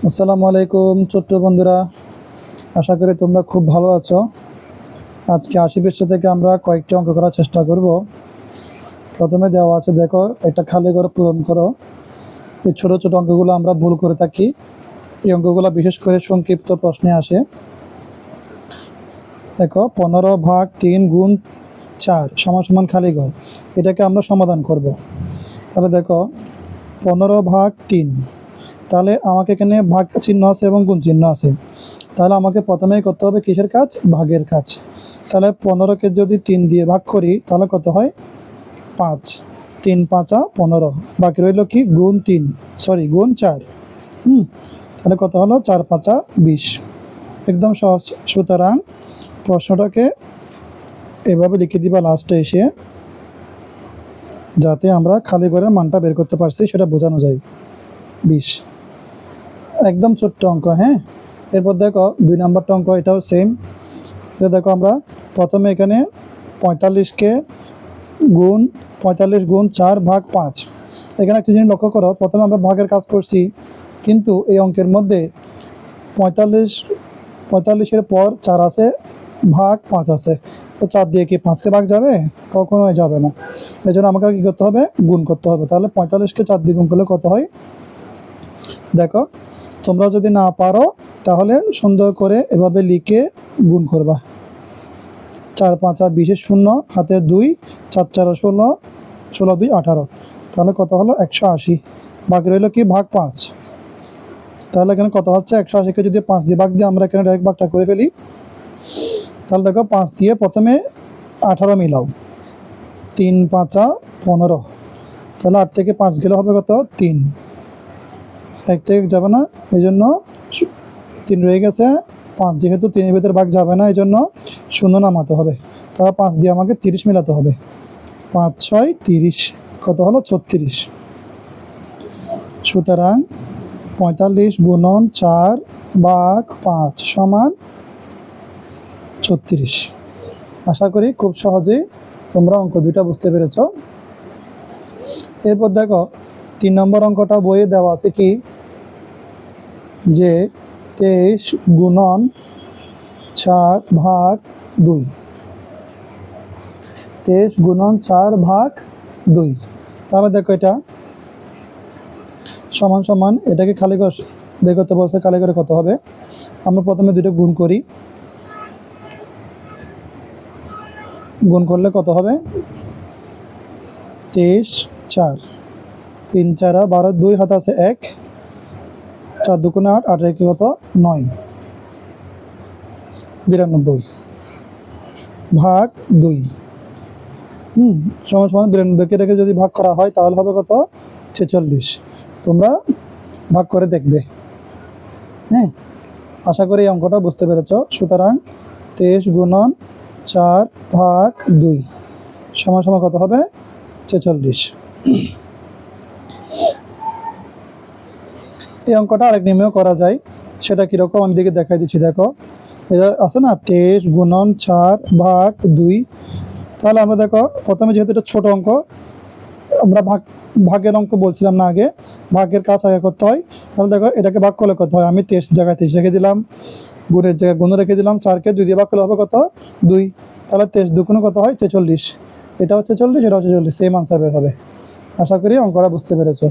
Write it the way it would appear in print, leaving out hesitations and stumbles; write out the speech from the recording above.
আসসালামু আলাইকুম ছোট্ট বন্ধুরা, আশা করি তোমরা খুব ভালো আছো। আজকে ৮০ পৃষ্ঠ থেকে আমরা কয়েকটি অঙ্ক করার চেষ্টা করব। প্রথমে দেওয়া আছে, দেখো একটা খালি ঘর পূরণ করো। এই ছোট ছোট অঙ্কগুলো আমরা ভুল করে থাকি। এই অঙ্কগুলো বিশেষ করে সংক্ষিপ্ত প্রশ্নে আসে। দেখো 15/3 × 4 = খালি ঘর, এটাকে আমরা সমাধান করব। তাহলে দেখো 15/3, তাহলে আমাকে এখানে ভাগ চিহ্ন আছে এবং গুণ চিহ্ন আছে। তাহলে আমাকে প্রথমেই করতে হবে কিসের কাজ? ভাগের কাজ। তাহলে 15কে যদি 3 দিয়ে ভাগ করি তাহলে কত হয়? 5। 3 × 5 = 15। বাকি রইল কি? গুণ 4। তাহলে কত হলো? 4 × 5 = 20। একদম সহজ। সুতরাং প্রশ্নটাকে এভাবে লিখে দিবা লাস্টে এসে, যাতে আমরা খালি ঘরের মানটা বের করতে পারছি সেটা বোঝানো যায়। 20 একদম ছোট্ট অঙ্ক। হ্যাঁ, এরপর দেখো 2 নম্বরটা অঙ্ক, এটাও সেম। এটা দেখো আমরা প্রথমে এখানে 45কে গুণ 45 গুণ 4/5। এখানে একটা জিনিস লক্ষ্য করো, প্রথমে আমরা ভাগের কাজ করছি, কিন্তু এই অঙ্কের মধ্যে 45-এর পর 4 আছে, ভাগ 5 আছে। তো 4 দিয়ে কি 5কে ভাগ যাবে? কখনোই যাবে না। এই জন্য আমাকে কী করতে হবে? গুণ করতে হবে। তাহলে 45কে 4 দিয়ে গুণ করলে কত হয়? দেখো, তোমরা যদি না পারো তাহলে সুন্দর করে এভাবে লিখে গুণ করবা। 4 × 5 = 20, 0 হাতে 2, 4 × 4 = 16, 16 × 2 = 18। তাহলে কত হলো? 180। বাকি রইল কি? ভাগ 5। তাহলে এখানে কত হচ্ছে? 180কে যদি 5 দিয়ে ভাগ দিয়ে আমরা এখানে ডাইরেক্ট ভাগটা করে ফেলি। তাহলে দেখো 5 দিয়ে প্রথমে 18 মিলাও, 3 × 5 = 15। তাহলে 8 থেকে 5 গেলে হবে কত? 3। 1 থেকে যাবে না, এই জন্য 3 রয়ে গেছে। 5 যেহেতু 3-এর ভিতরে ভাগ যাবে না, এই জন্য 0 নামাতে হবে। তাহলে 5 দিয়ে আমাকে 30 মেলাতে হবে। 5 × 6 = 30। কত হলো? 36। সুতরাং 45 × 4/5 = 36। আশা করি খুব সহজেই তোমরা অঙ্ক দুইটা বুঝতে পেরেছ। এরপর দেখো 3 নম্বর অঙ্কটা বইয়ে দেওয়া আছে কি, যে 23 × 4/2। 23 × 4/2। তাহলে দেখো এটা সমান এটাকে খালি ঘর বের করতে বলছে। খালি ঘরে কত হবে? আমরা প্রথমে দুটো গুণ করি। গুণ করলে কত হবে? 23 × 4, 3 × 4 = 12, 2 হাতে আছে 1, 4 × 2 = 8, 8 × 1 কত? 9, 92 ভাগ 2। সমান 92কে রেখে যদি ভাগ করা হয় তাহলে হবে কত? 46। তোমরা ভাগ করে দেখবে। হ্যাঁ, আশা করি এই অঙ্কটা বুঝতে পেরেছ। সুতরাং 23 × 4/2 সমান কত হবে? 46। এই অঙ্কটা আরেক নিয়মেও করা যায়। সেটা কীরকম আমি দিকে দেখাই দিচ্ছি। দেখো, এটা আছে না 23 × 4/2। তাহলে আমরা দেখো প্রথমে যেহেতু এটা ছোট অঙ্ক, আমরা ভাগের অঙ্ক বলছিলাম না, আগে ভাগের কাজ আগে করতে হয়। তাহলে দেখো এটাকে ভাগ করলে কত হয়? আমি 23 জায়গায় 23 রেখে দিলাম, গুণের জায়গায় গুণ রেখে দিলাম। 4কে 2 দিয়ে ভাগ করলে হবে কত? 2। তাহলে 23 × 2 = কত হয়? 46। এটা হচ্ছে 40, এটা হচ্ছে 40, সেম আনসার বের হবে। আশা করি অঙ্কটা বুঝতে পেরেছো।